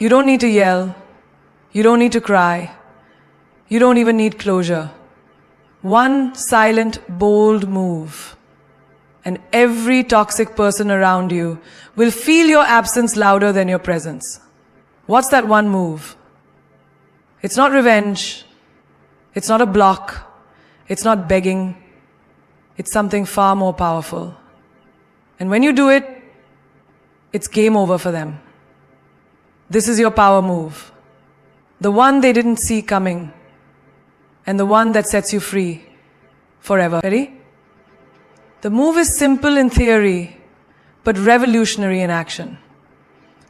You don't need to yell. You don't need to cry. You don't even need closure. One silent, bold move, and every toxic person around you will feel your absence louder than your presence. What's that one move? It's not revenge. It's not a block. It's not begging. It's something far more powerful. And when you do it, it's game over for them. This is your power move. The one they didn't see coming. And the one that sets you free forever. Ready? The move is simple in theory, but revolutionary in action.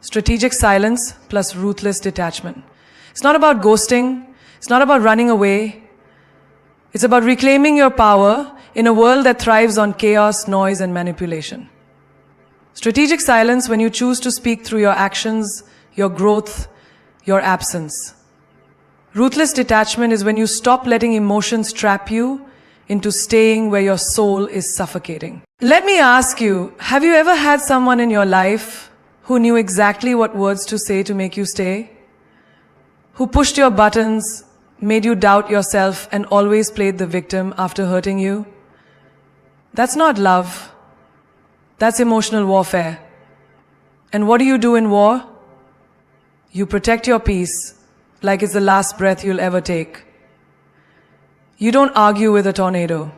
Strategic silence plus ruthless detachment. It's not about ghosting. It's not about running away. It's about reclaiming your power in a world that thrives on chaos, noise, and manipulation. Strategic silence when you choose to speak through your actions, your growth, your absence. Ruthless detachment is when you stop letting emotions trap you into staying where your soul is suffocating. Let me ask you, have you ever had someone in your life who knew exactly what words to say to make you stay? Who pushed your buttons, made you doubt yourself, and always played the victim after hurting you? That's not love. That's emotional warfare. And what do you do in war? You protect your peace like it's the last breath you'll ever take. You don't argue with a tornado.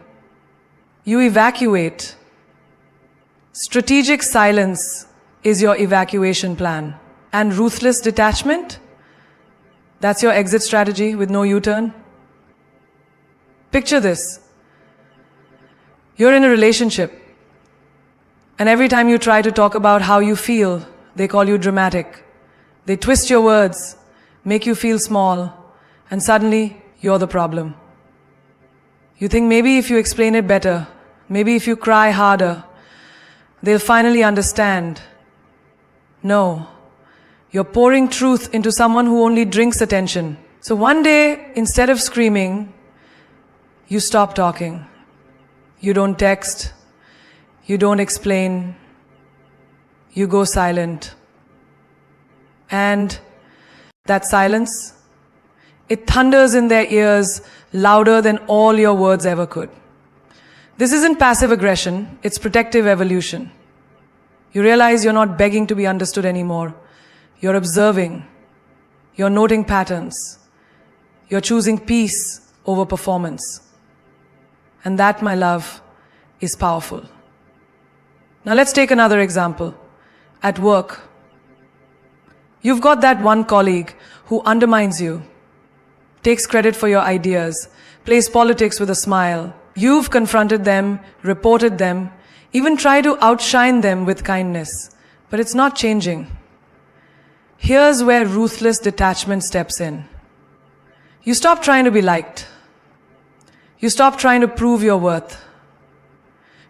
You evacuate. Strategic silence is your evacuation plan. And ruthless detachment? That's your exit strategy with no U-turn? Picture this. You're in a relationship, and every time you try to talk about how you feel, they call you dramatic. They twist your words, make you feel small, and suddenly you're the problem. You think maybe if you explain it better, maybe if you cry harder, they'll finally understand. No. You're pouring truth into someone who only drinks attention. So one day, instead of screaming, you stop talking. You don't text. You don't explain. You go silent. And that silence, it thunders in their ears louder than all your words ever could. This isn't passive aggression, it's protective evolution. You realize you're not begging to be understood anymore. You're observing. You're noting patterns. You're choosing peace over performance. And that, my love, is powerful. Now let's take another example. At work, you've got that one colleague who undermines you, takes credit for your ideas, plays politics with a smile. You've confronted them, reported them, even tried to outshine them with kindness. But it's not changing. Here's where ruthless detachment steps in. You stop trying to be liked. You stop trying to prove your worth.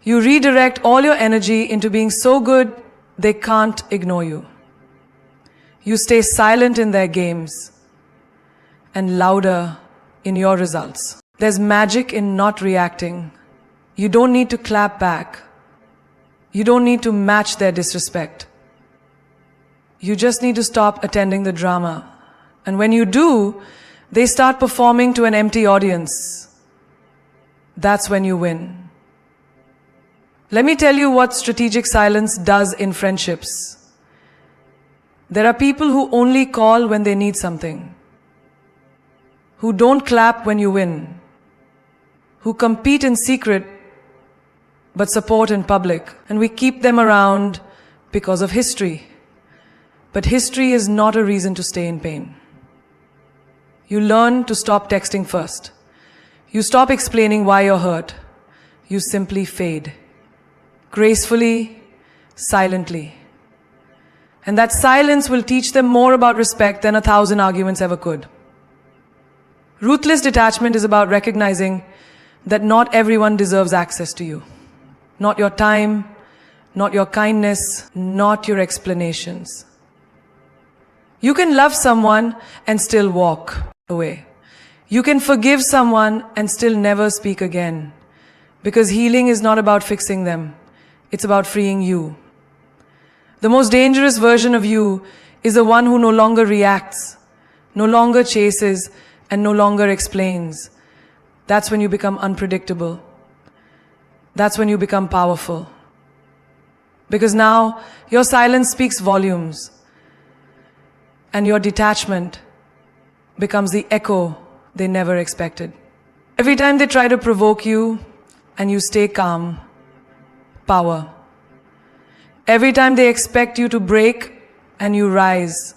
You redirect all your energy into being so good they can't ignore you. You stay silent in their games and louder in your results. There's magic in not reacting. You don't need to clap back. You don't need to match their disrespect. You just need to stop attending the drama. And when you do, they start performing to an empty audience. That's when you win. Let me tell you what strategic silence does in friendships. There are people who only call when they need something, who don't clap when you win, who compete in secret but support in public. And we keep them around because of history. But history is not a reason to stay in pain. You learn to stop texting first. You stop explaining why you're hurt. You simply fade. Gracefully, silently. And that silence will teach them more about respect than 1,000 arguments ever could. Ruthless detachment is about recognizing that not everyone deserves access to you. Not your time, not your kindness, not your explanations. You can love someone and still walk away. You can forgive someone and still never speak again. Because healing is not about fixing them. It's about freeing you. The most dangerous version of you is the one who no longer reacts, no longer chases, and no longer explains. That's when you become unpredictable. That's when you become powerful. Because now your silence speaks volumes, and your detachment becomes the echo they never expected. Every time they try to provoke you and you stay calm, power. Every time they expect you to break and you rise,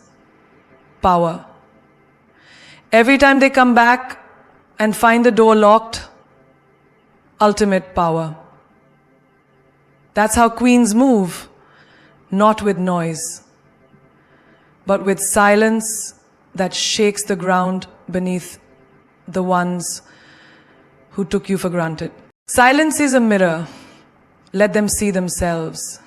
power. Every time they come back and find the door locked, ultimate power. That's how queens move, not with noise, but with silence that shakes the ground beneath the ones who took you for granted. Silence is a mirror. Let them see themselves.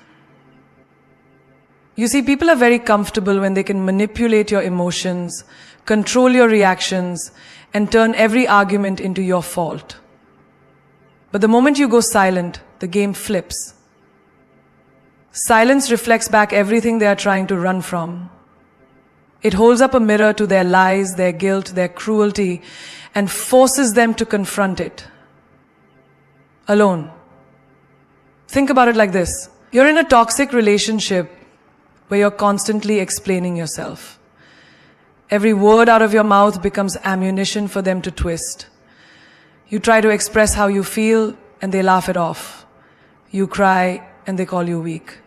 You see, people are very comfortable when they can manipulate your emotions, control your reactions, and turn every argument into your fault. But the moment you go silent, the game flips. Silence reflects back everything they are trying to run from. It holds up a mirror to their lies, their guilt, their cruelty, and forces them to confront it. Alone. Think about it like this. You're in a toxic relationship where you're constantly explaining yourself. Every word out of your mouth becomes ammunition for them to twist. You try to express how you feel and they laugh it off. You cry and they call you weak.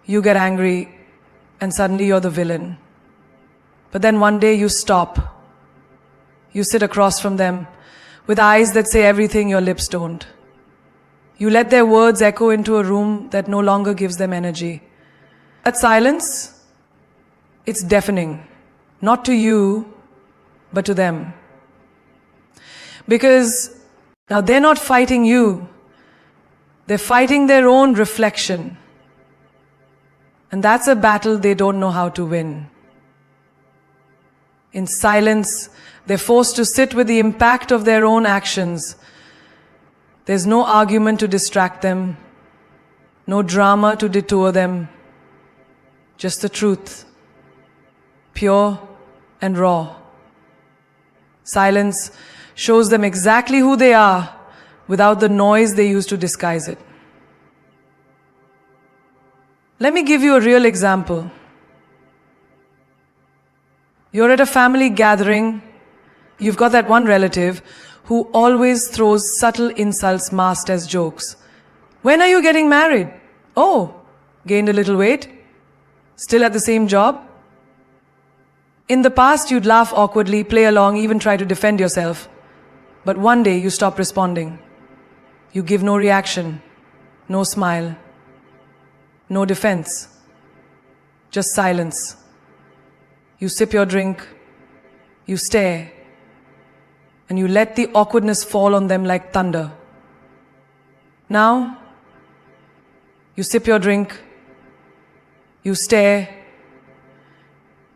You get angry and suddenly you're the villain. But then one day you stop. You sit across from them with eyes that say everything your lips don't. You let their words echo into a room that no longer gives them energy. That silence, it's deafening. Not to you, but to them. Because now they're not fighting you. They're fighting their own reflection. And that's a battle they don't know how to win. In silence, they're forced to sit with the impact of their own actions. There's no argument to distract them, no drama to detour them, just the truth, pure and raw. Silence shows them exactly who they are without the noise they use to disguise it. Let me give you a real example. You're at a family gathering. You've got that one relative who always throws subtle insults masked as jokes. When are you getting married? Oh, gained a little weight? Still at the same job? In the past, you'd laugh awkwardly, play along, even try to defend yourself. But one day, you stop responding. You give no reaction, no smile, no defense, just silence. You sip your drink, you stare, and you let the awkwardness fall on them like thunder. Now, you sip your drink, you stare,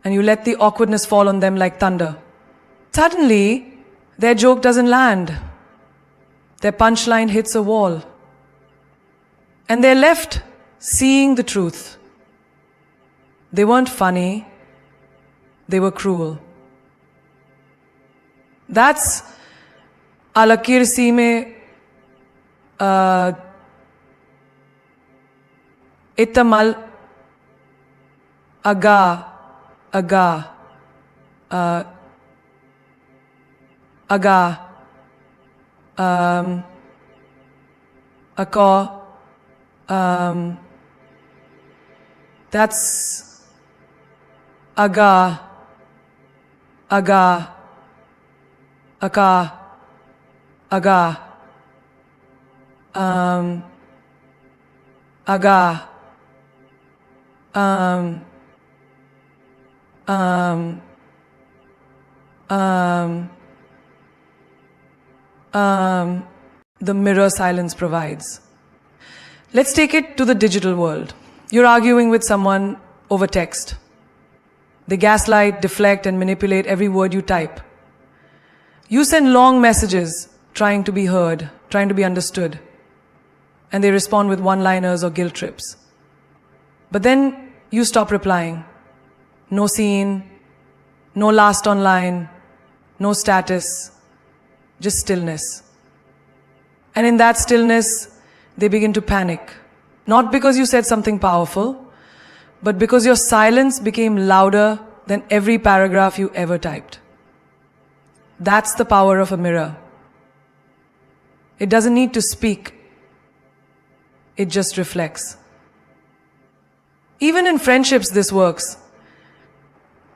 and you let the awkwardness fall on them like thunder. Suddenly, their joke doesn't land. Their punchline hits a wall. And they're left seeing the truth. They weren't funny, they were cruel. That's alakir sime itamal aga ako that's aga aka aga aga the mirror silence provides. Let's take it to the digital world. You're arguing with someone over text. They gaslight, deflect, and manipulate every word you type. You send long messages trying to be heard, trying to be understood, and they respond with one-liners or guilt trips. But then you stop replying. no scene, no last online, no status, just stillness. And in that stillness, they begin to panic. Not because you said something powerful, but because your silence became louder than every paragraph you ever typed. That's the power of a mirror. It doesn't need to speak. It just reflects. Even in friendships, this works.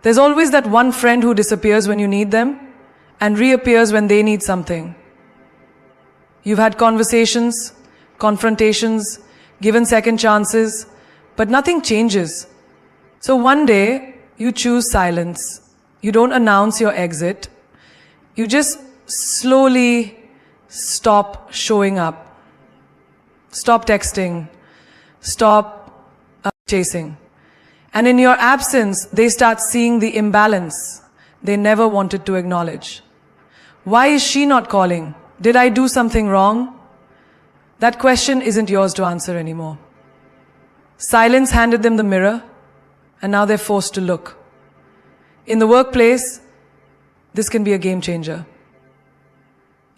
There's always that one friend who disappears when you need them and reappears when they need something. You've had conversations, confrontations, given second chances, but nothing changes. So one day, you choose silence. You don't announce your exit. You just slowly stop showing up. Stop texting. Stop chasing. And in your absence, they start seeing the imbalance they never wanted to acknowledge. Why is she not calling? Did I do something wrong? That question isn't yours to answer anymore. Silence handed them the mirror, and now they're forced to look. In the workplace, this can be a game changer.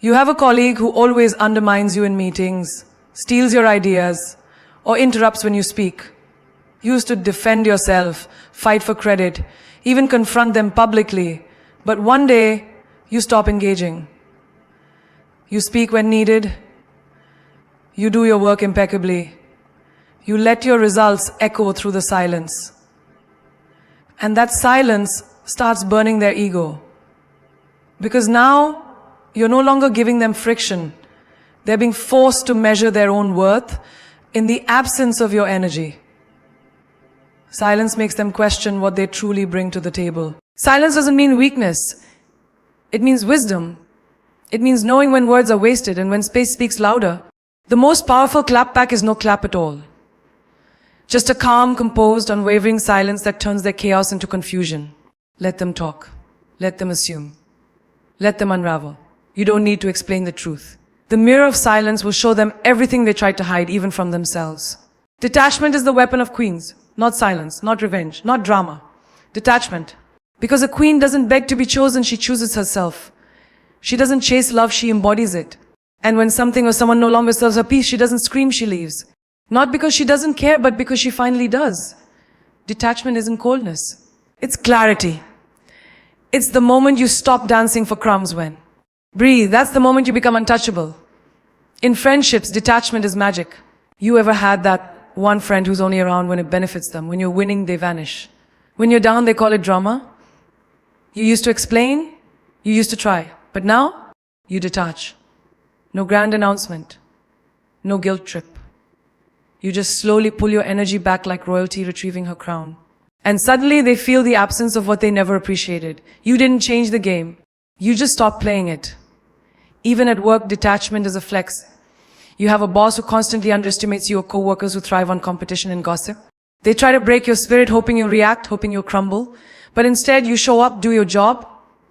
You have a colleague who always undermines you in meetings, steals your ideas, or interrupts when you speak. You used to defend yourself, fight for credit, even confront them publicly, but one day, you stop engaging. You speak when needed. You do your work impeccably. You let your results echo through the silence. And that silence starts burning their ego. Because now, you're no longer giving them friction. They're being forced to measure their own worth in the absence of your energy. Silence makes them question what they truly bring to the table. Silence doesn't mean weakness. It means wisdom. It means knowing when words are wasted and when space speaks louder. The most powerful clap back is no clap at all. Just a calm, composed, unwavering silence that turns their chaos into confusion. Let them talk. Let them assume. Let them unravel. You don't need to explain the truth. The mirror of silence will show them everything they tried to hide, even from themselves. Detachment is the weapon of queens. Not silence, not revenge, not drama. Detachment. Because a queen doesn't beg to be chosen, she chooses herself. She doesn't chase love, she embodies it. And when something or someone no longer serves her peace, she doesn't scream, she leaves. Not because she doesn't care, but because she finally does. Detachment isn't coldness. It's clarity. It's the moment you stop dancing for crumbs when. Breathe, that's the moment you become untouchable. In friendships, detachment is magic. You ever had that one friend who's only around when it benefits them? When you're winning, they vanish. When you're down, they call it drama. You used to explain, you used to try. But now, you detach. No grand announcement. No guilt trip. You just slowly pull your energy back like royalty retrieving her crown. And suddenly they feel the absence of what they never appreciated. You didn't change the game. You just stopped playing it. Even at work, detachment is a flex. You have a boss who constantly underestimates you, or co-workers who thrive on competition and gossip. They try to break your spirit, hoping you'll react, hoping you'll crumble. But instead, you show up, do your job,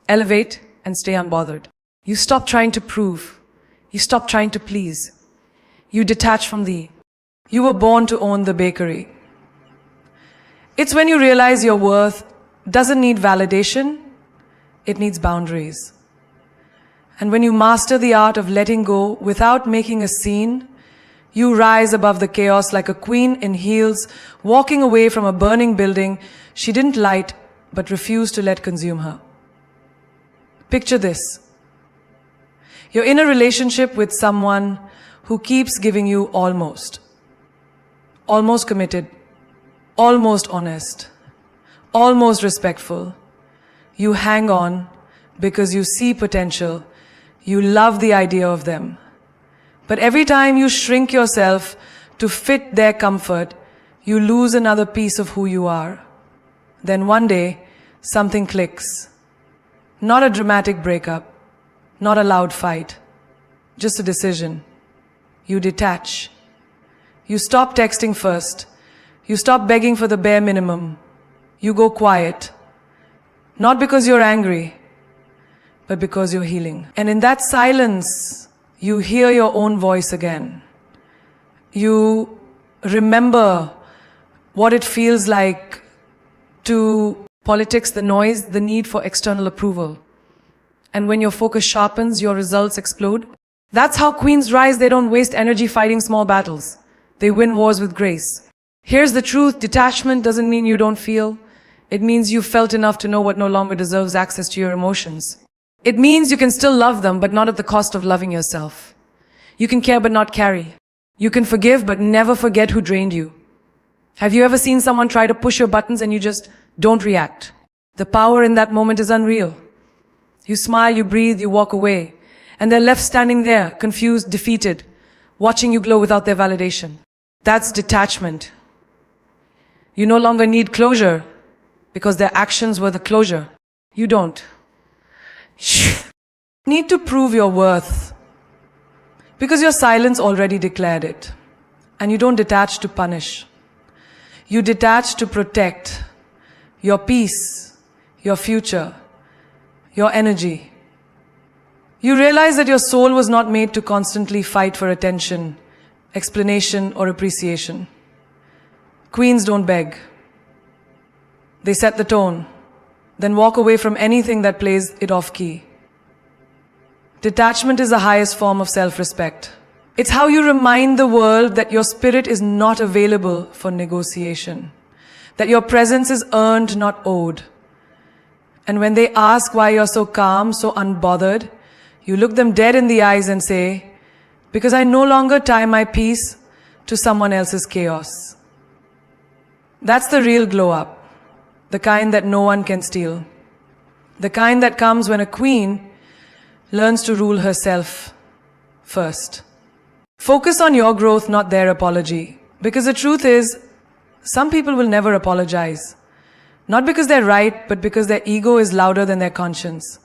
elevate, and stay unbothered. You stop trying to prove. You stop trying to please. You detach from the. You were born to own the bakery. It's when you realize your worth doesn't need validation, it needs boundaries. And when you master the art of letting go without making a scene, you rise above the chaos like a queen in heels, walking away from a burning building she didn't light but refused to let consume her. Picture this. You're in a relationship with someone who keeps giving you almost. Almost committed. Almost honest. Almost respectful. You hang on because you see potential. You love the idea of them. But every time you shrink yourself to fit their comfort, you lose another piece of who you are. Then one day, something clicks. Not a dramatic breakup, not a loud fight, just a decision. You detach. You stop texting first. You stop begging for the bare minimum. You go quiet. Not because you're angry, but because you're healing. And in that silence, you hear your own voice again. You remember what it feels like to Politics, the noise, the need for external approval. And when your focus sharpens, your results explode. That's how queens rise. They don't waste energy fighting small battles. They win wars with grace. Here's the truth. Detachment doesn't mean you don't feel. It means you've felt enough to know what no longer deserves access to your emotions. It means you can still love them, but not at the cost of loving yourself. You can care but not carry. You can forgive but never forget who drained you. Have you ever seen someone try to push your buttons and you just don't react? The power in that moment is unreal. You smile, you breathe, you walk away. And they're left standing there, confused, defeated, watching you glow without their validation. That's detachment. You no longer need closure because their actions were the closure. You don't. Need to prove your worth because your silence already declared it. And you don't detach to punish. You detach to protect your peace, your future, your energy. You realize that your soul was not made to constantly fight for attention, explanation, or appreciation. Queens don't beg. They set the tone, then walk away from anything that plays it off key. Detachment is the highest form of self-respect. It's how you remind the world that your spirit is not available for negotiation, that your presence is earned, not owed. And when they ask why you're so calm, so unbothered, you look them dead in the eyes and say, because I no longer tie my peace to someone else's chaos. That's the real glow up, the kind that no one can steal. The kind that comes when a queen learns to rule herself first. Focus on your growth, not their apology. Because the truth is, some people will never apologize. Not because they're right, but because their ego is louder than their conscience.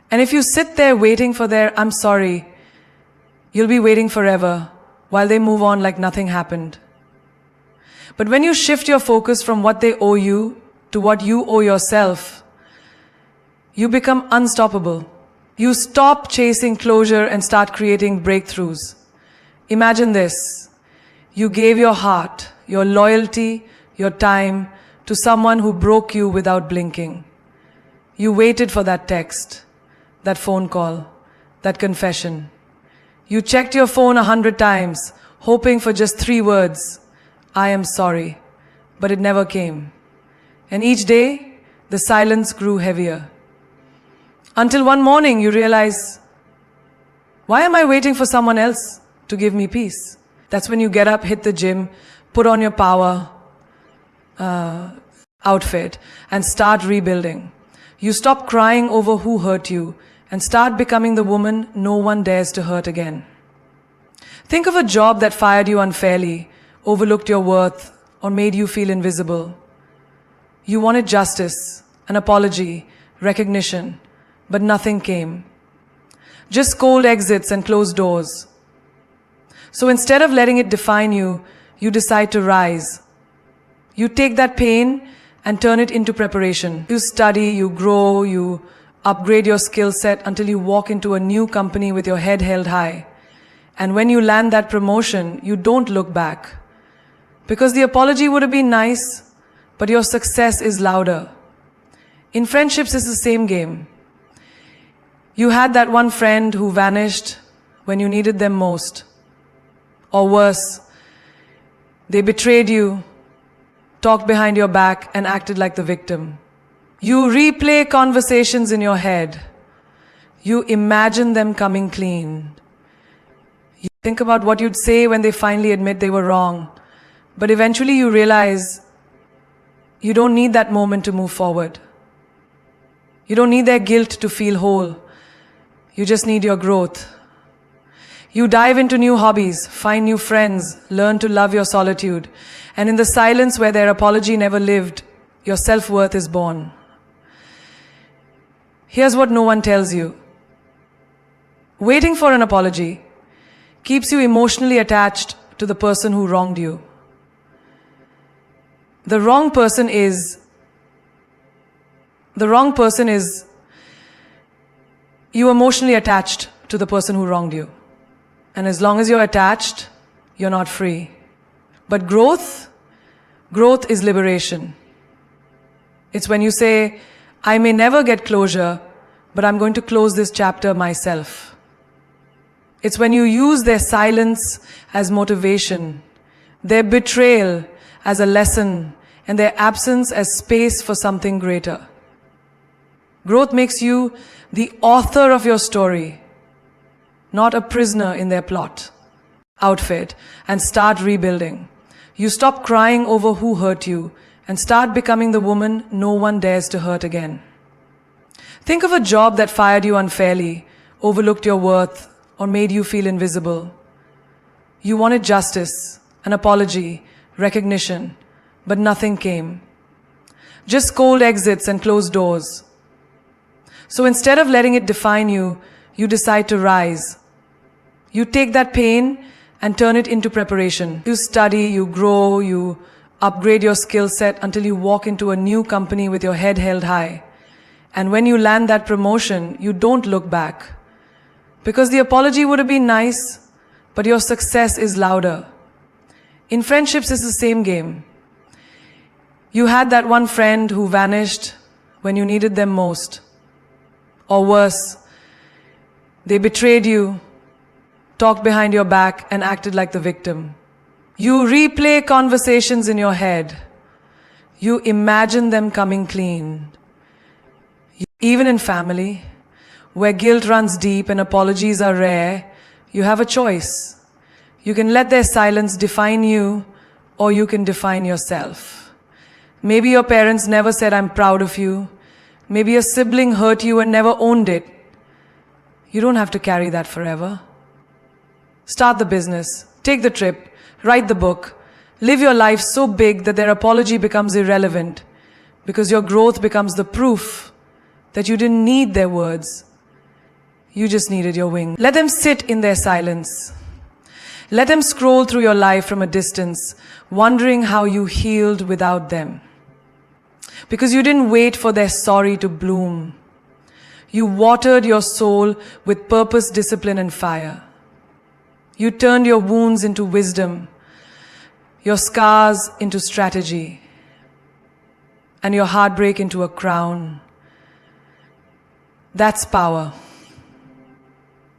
And if you sit there waiting for their I'm sorry, you'll be waiting forever while they move on like nothing happened. But when you shift your focus from what they owe you to what you owe yourself, you become unstoppable. You stop chasing closure and start creating breakthroughs. Imagine this. You gave your heart, your loyalty, your time to someone who broke you without blinking. You waited for that text, that phone call, that confession. You checked your phone 100 times, hoping for just 3 words, I am sorry, but it never came. And each day, the silence grew heavier. Until one morning you realize, why am I waiting for someone else to give me peace? That's when you get up, hit the gym, put on your power outfit, and start rebuilding. You stop crying over who hurt you and start becoming the woman no one dares to hurt again. Think of a job that fired you unfairly, overlooked your worth, or made you feel invisible. You wanted justice, an apology, recognition, but nothing came. Just cold exits and closed doors. So instead of letting it define you, you decide to rise. You take that pain and turn it into preparation. You study, you grow, you upgrade your skill set until you walk into a new company with your head held high. And when you land that promotion, you don't look back. Because the apology would have been nice, but your success is louder. In friendships, it's the same game. You had that one friend who vanished when you needed them most. Or worse, they betrayed you, talked behind your back, and acted like the victim. You replay conversations in your head. You imagine them coming clean. You think about what you'd say when they finally admit they were wrong. But eventually you realize you don't need that moment to move forward. You don't need their guilt to feel whole. You just need your growth. You dive into new hobbies, find new friends, learn to love your solitude. And in the silence where their apology never lived, your self-worth is born. Here's what no one tells you. Waiting for an apology keeps you emotionally attached to the person who wronged you. The wrong person is you emotionally attached to the person who wronged you. And as long as you're attached, you're not free. But growth is liberation. It's when you say, I may never get closure, but I'm going to close this chapter myself. It's when you use their silence as motivation, their betrayal as a lesson, and their absence as space for something greater. Growth makes you the author of your story, not a prisoner in their plot. Outfit and start rebuilding. You stop crying over who hurt you and start becoming the woman no one dares to hurt again. Think of a job that fired you unfairly, overlooked your worth, or made you feel invisible. You wanted justice, an apology, recognition, but nothing came. Just cold exits and closed doors. So instead of letting it define you, you decide to rise. You take that pain and turn it into preparation. You study, you grow, you upgrade your skill set until you walk into a new company with your head held high. And when you land that promotion, you don't look back. Because the apology would have been nice, but your success is louder. In friendships, it's the same game. You had that one friend who vanished when you needed them most. Or worse, they betrayed you, talked behind your back, and acted like the victim. You replay conversations in your head. You imagine them coming clean. Even in family, where guilt runs deep and apologies are rare, you have a choice. You can let their silence define you, or you can define yourself. Maybe your parents never said, I'm proud of you. Maybe a sibling hurt you and never owned it. You don't have to carry that forever. Start the business, take the trip, write the book, live your life so big that their apology becomes irrelevant, because your growth becomes the proof that you didn't need their words. You just needed your wings. Let them sit in their silence. Let them scroll through your life from a distance, wondering how you healed without them. Because you didn't wait for their sorry to bloom. You watered your soul with purpose, discipline, and fire. You turned your wounds into wisdom, your scars into strategy, and your heartbreak into a crown. That's power.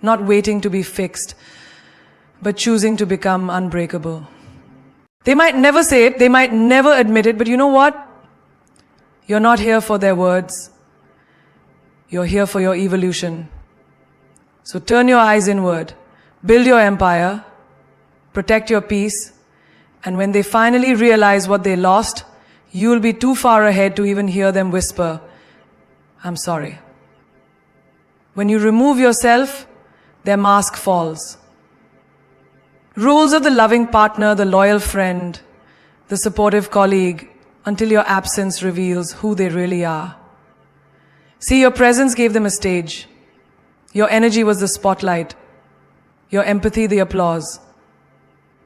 Not waiting to be fixed, but choosing to become unbreakable. They might never say it, they might never admit it, but you know what? You're not here for their words. You're here for your evolution. So turn your eyes inward, build your empire, protect your peace, and when they finally realize what they lost, you'll be too far ahead to even hear them whisper, I'm sorry. When you remove yourself, their mask falls. Roles of the loving partner, the loyal friend, the supportive colleague, until your absence reveals who they really are. See, your presence gave them a stage. Your energy was the spotlight. Your empathy, the applause.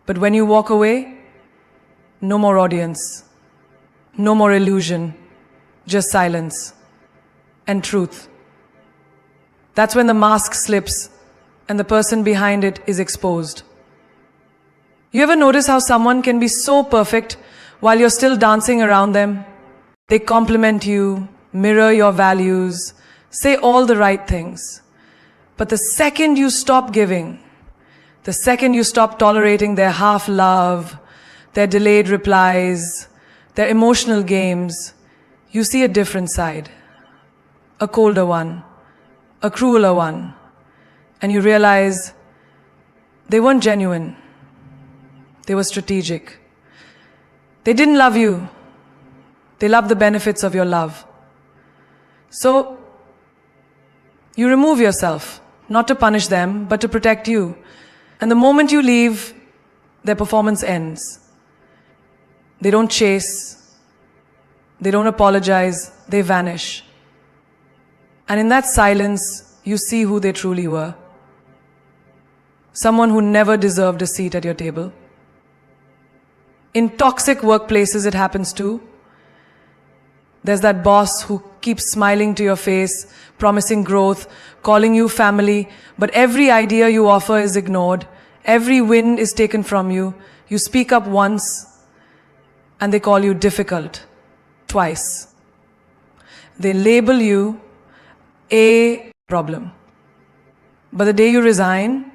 But when you walk away, no more audience. No more illusion. Just silence. And truth. That's when the mask slips and the person behind it is exposed. You ever notice how someone can be so perfect while you're still dancing around them? They compliment you, mirror your values, say all the right things. But the second you stop giving, the second you stop tolerating their half love, their delayed replies, their emotional games, you see a different side. A colder one, a crueler one. And you realize they weren't genuine. They were strategic. They didn't love you. They loved the benefits of your love. So, you remove yourself, not to punish them, but to protect you. And the moment you leave, their performance ends. They don't chase. They don't apologize. They vanish. And in that silence, you see who they truly were. Someone who never deserved a seat at your table. In toxic workplaces, it happens too. There's that boss who keeps smiling to your face, promising growth, calling you family, but every idea you offer is ignored. Every win is taken from you. You speak up once, and they call you difficult. Twice. They label you a problem. But the day you resign,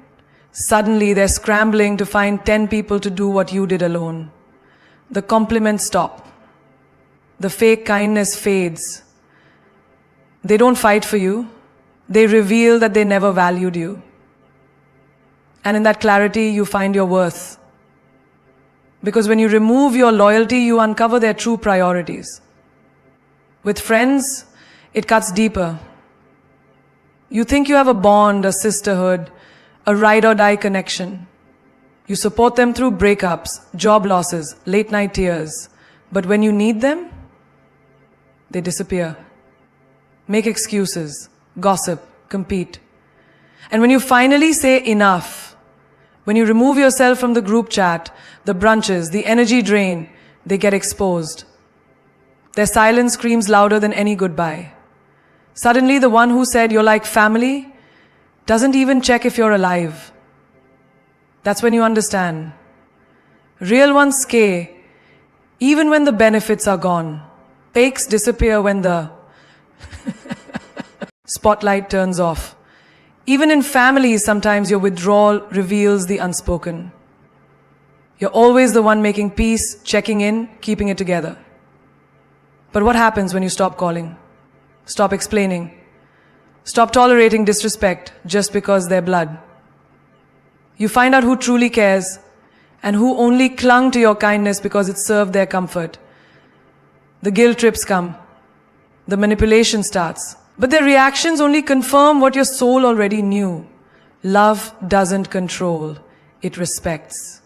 suddenly they're scrambling to find 10 people to do what you did alone. The compliments stop. The fake kindness fades. They don't fight for you. They reveal that they never valued you. And in that clarity, you find your worth. Because when you remove your loyalty, you uncover their true priorities. With friends, it cuts deeper. You think you have a bond, a sisterhood, a ride or die connection. You support them through breakups, job losses, late night tears. But when you need them, they disappear. Make excuses, gossip, compete. And when you finally say enough, when you remove yourself from the group chat, the brunches, the energy drain, they get exposed. Their silence screams louder than any goodbye. Suddenly, the one who said you're like family doesn't even check if you're alive. That's when you understand. Real ones stay even when the benefits are gone. Fakes disappear when the spotlight turns off. Even in families, sometimes your withdrawal reveals the unspoken. You're always the one making peace, checking in, keeping it together. But what happens when you stop calling? Stop explaining. Stop tolerating disrespect just because they're blood. You find out who truly cares and who only clung to your kindness because it served their comfort. The guilt trips come. The manipulation starts. But their reactions only confirm what your soul already knew. Love doesn't control. It respects.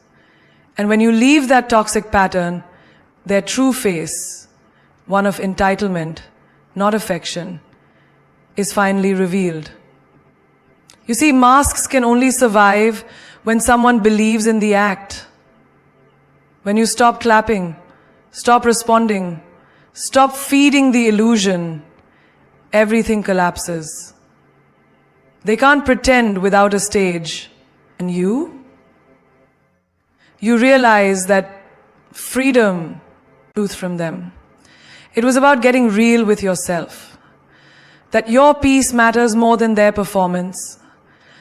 And when you leave that toxic pattern, their true face, one of entitlement, not affection, is finally revealed. You see, masks can only survive when someone believes in the act. When you stop clapping, stop responding, stop feeding the illusion, everything collapses. They can't pretend without a stage. And you realize that freedom, truth from them. It was about getting real with yourself. That your peace matters more than their performance.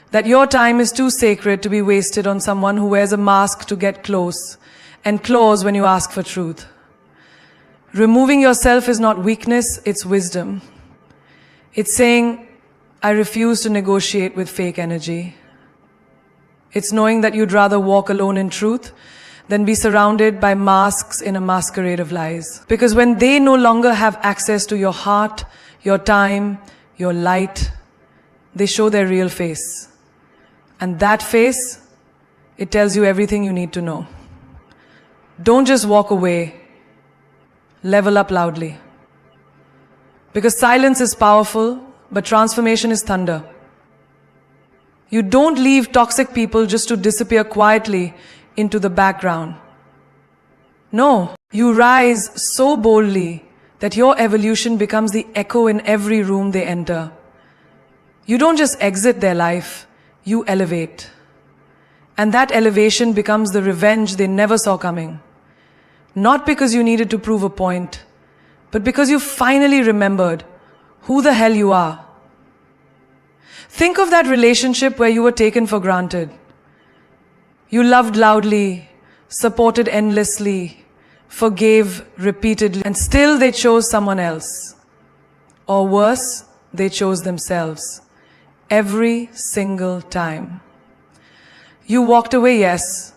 That your time is too sacred to be wasted on someone who wears a mask to get close and claws when you ask for truth. Removing yourself is not weakness, it's wisdom. It's saying, I refuse to negotiate with fake energy. It's knowing that you'd rather walk alone in truth than be surrounded by masks in a masquerade of lies. Because when they no longer have access to your heart, your time, your light, they show their real face. And that face, it tells you everything you need to know. Don't just walk away. Level up loudly. Because silence is powerful, but transformation is thunder. You don't leave toxic people just to disappear quietly into the background. No, you rise so boldly that your evolution becomes the echo in every room they enter. You don't just exit their life, you elevate. And that elevation becomes the revenge they never saw coming. Not because you needed to prove a point, but because you finally remembered who the hell you are. Think of that relationship where you were taken for granted. You loved loudly, supported endlessly, forgave repeatedly, and still they chose someone else. Or worse, they chose themselves. Every single time. You walked away, yes,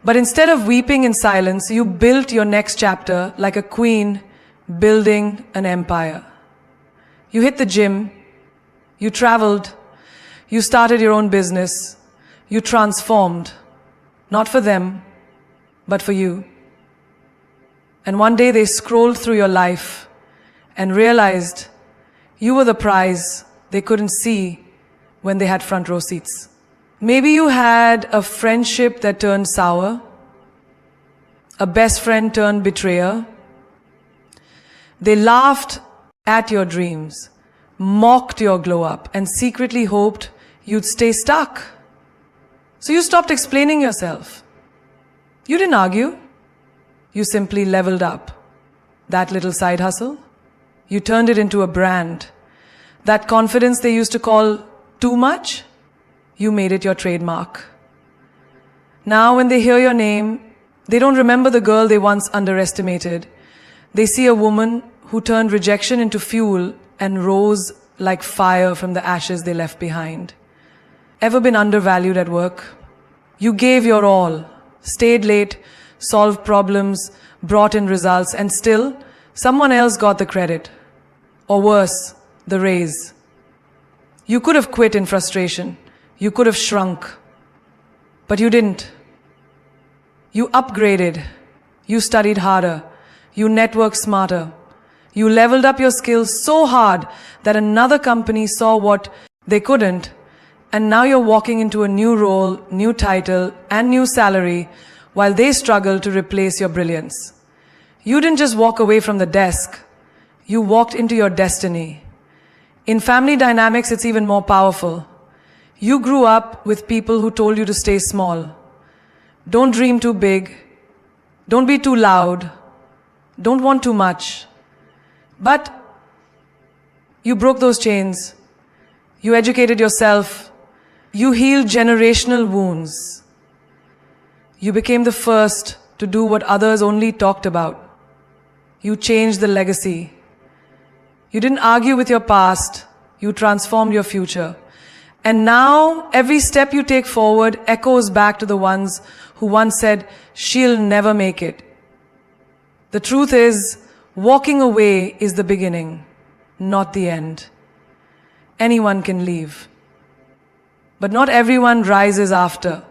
but instead of weeping in silence, you built your next chapter like a queen building an empire. You hit the gym, you traveled, you started your own business, you transformed, not for them, but for you. And one day they scrolled through your life and realized you were the prize they couldn't see when they had front row seats. Maybe you had a friendship that turned sour, a best friend turned betrayer. They laughed at your dreams, mocked your glow up, and secretly hoped you'd stay stuck. So you stopped explaining yourself. You didn't argue. You simply leveled up. That little side hustle, You turned it into a brand. That confidence they used to call too much, you made it your trademark. Now when they hear your name, they don't remember the girl they once underestimated. They see a woman who turned rejection into fuel and rose like fire from the ashes they left behind. Ever been undervalued at work? You gave your all, stayed late, solved problems, brought in results, and still, someone else got the credit. Or worse, the raise. You could have quit in frustration. You could have shrunk. But you didn't. You upgraded. You studied harder. You networked smarter. You leveled up your skills so hard that another company saw what they couldn't, and now you're walking into a new role, new title, and new salary while they struggle to replace your brilliance. You didn't just walk away from the desk. You walked into your destiny. In family dynamics, it's even more powerful. You grew up with people who told you to stay small. Don't dream too big. Don't be too loud. Don't want too much. But you broke those chains. You educated yourself. You healed generational wounds. You became the first to do what others only talked about. You changed the legacy. You didn't argue with your past. You transformed your future. And now, every step you take forward echoes back to the ones who once said, "She'll never make it." The truth is, walking away is the beginning, not the end. Anyone can leave. But not everyone rises after.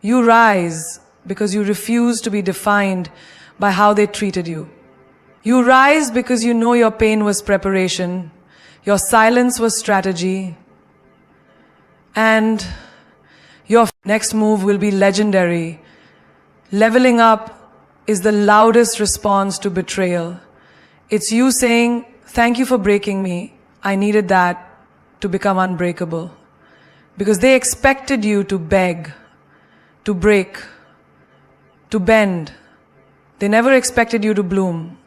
You rise because you refuse to be defined by how they treated you. You rise because you know your pain was preparation, your silence was strategy, and your next move will be legendary. Leveling up is the loudest response to betrayal. It's you saying, "Thank you for breaking me. I needed that to become unbreakable." Because they expected you to beg, to break, to bend. They never expected you to bloom.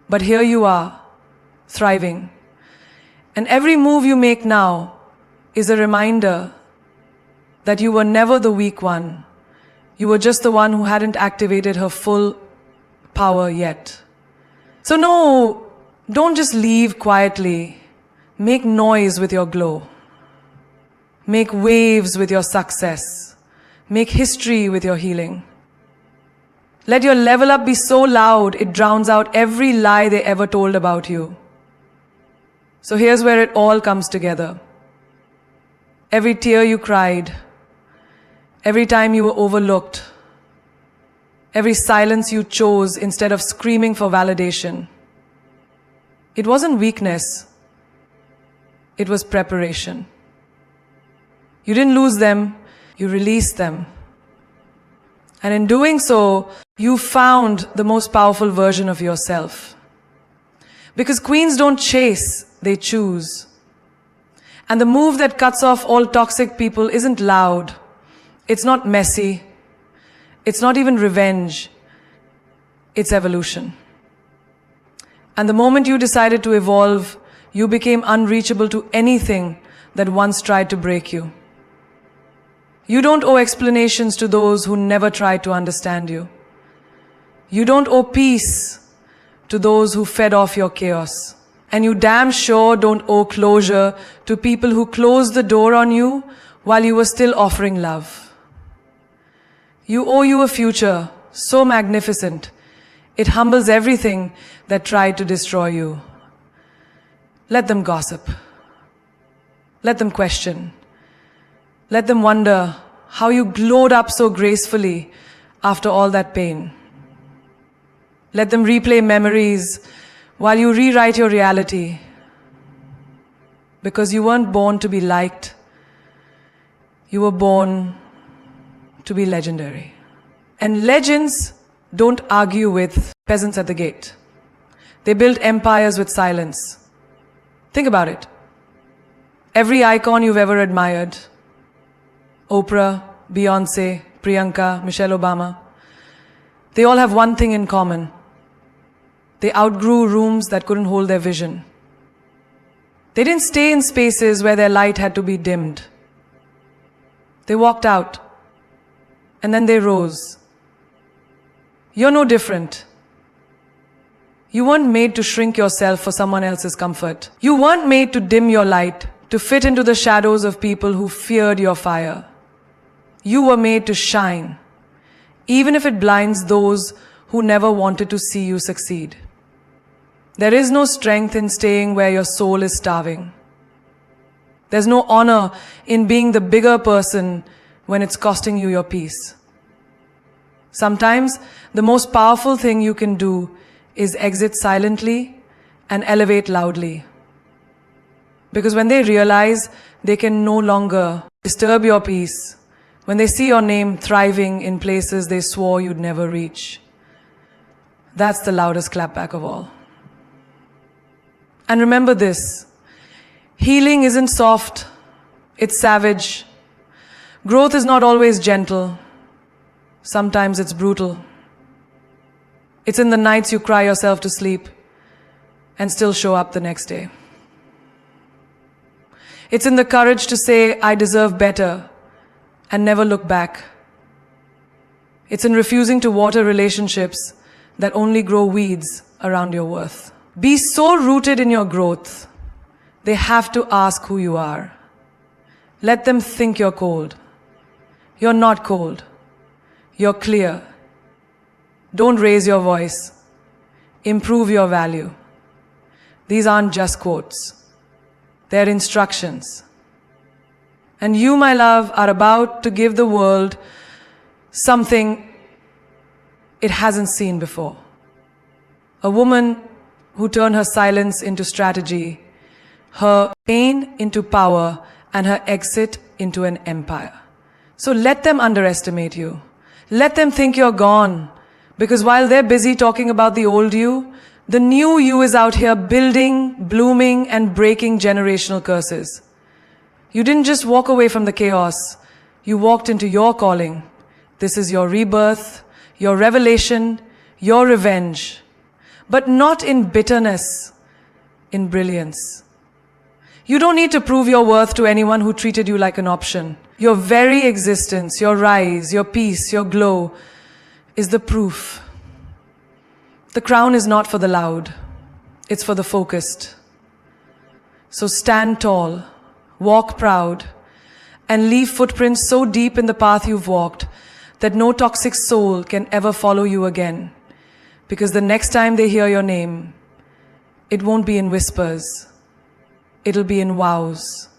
But here you are, thriving. And every move you make now is a reminder that you were never the weak one. You were just the one who hadn't activated her full power yet. So no, don't just leave quietly. Make noise with your glow. Make waves with your success. Make history with your healing. Let your level up be so loud it drowns out every lie they ever told about you. So here's where it all comes together. Every tear you cried, every time you were overlooked, every silence you chose instead of screaming for validation. It wasn't weakness, it was preparation. You didn't lose them, you released them. And in doing so, you found the most powerful version of yourself. Because queens don't chase, they choose. And the move that cuts off all toxic people isn't loud. It's not messy. It's not even revenge. It's evolution. And the moment you decided to evolve, you became unreachable to anything that once tried to break you. You don't owe explanations to those who never tried to understand you. You don't owe peace to those who fed off your chaos. And you damn sure don't owe closure to people who closed the door on you while you were still offering love. You owe you a future so magnificent, it humbles everything that tried to destroy you. Let them gossip. Let them question. Let them wonder how you glowed up so gracefully after all that pain. Let them replay memories while you rewrite your reality. Because you weren't born to be liked. You were born to be legendary. And legends don't argue with peasants at the gate. They build empires with silence. Think about it. Every icon you've ever admired, Oprah, Beyonce, Priyanka, Michelle Obama, they all have one thing in common. They outgrew rooms that couldn't hold their vision. They didn't stay in spaces where their light had to be dimmed. They walked out, and then they rose. You're no different. You weren't made to shrink yourself for someone else's comfort. You weren't made to dim your light, to fit into the shadows of people who feared your fire. You were made to shine, even if it blinds those who never wanted to see you succeed. There is no strength in staying where your soul is starving. There's no honor in being the bigger person when it's costing you your peace. Sometimes the most powerful thing you can do is exit silently and elevate loudly. Because when they realize they can no longer disturb your peace, when they see your name thriving in places they swore you'd never reach, that's the loudest clapback of all. And remember this, healing isn't soft, it's savage. Growth is not always gentle. Sometimes it's brutal. It's in the nights you cry yourself to sleep and still show up the next day. It's in the courage to say, I deserve better, and never look back. It's in refusing to water relationships that only grow weeds around your worth. Be so rooted in your growth, they have to ask who you are. Let them think you're cold. You're not cold. You're clear. Don't raise your voice. Improve your value. These aren't just quotes. They're instructions. And you, my love, are about to give the world something it hasn't seen before. A woman who turned her silence into strategy, her pain into power, and her exit into an empire. So let them underestimate you. Let them think you're gone. Because while they're busy talking about the old you, the new you is out here building, blooming, and breaking generational curses. You didn't just walk away from the chaos. You walked into your calling. This is your rebirth, your revelation, your revenge. But not in bitterness, in brilliance. You don't need to prove your worth to anyone who treated you like an option. Your very existence, your rise, your peace, your glow is the proof. The crown is not for the loud. It's for the focused. So stand tall, walk proud, and leave footprints so deep in the path you've walked that no toxic soul can ever follow you again. Because the next time they hear your name, it won't be in whispers. It'll be in wows.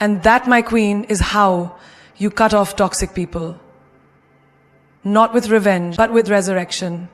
And that, my queen, is how you cut off toxic people. Not with revenge, but with resurrection.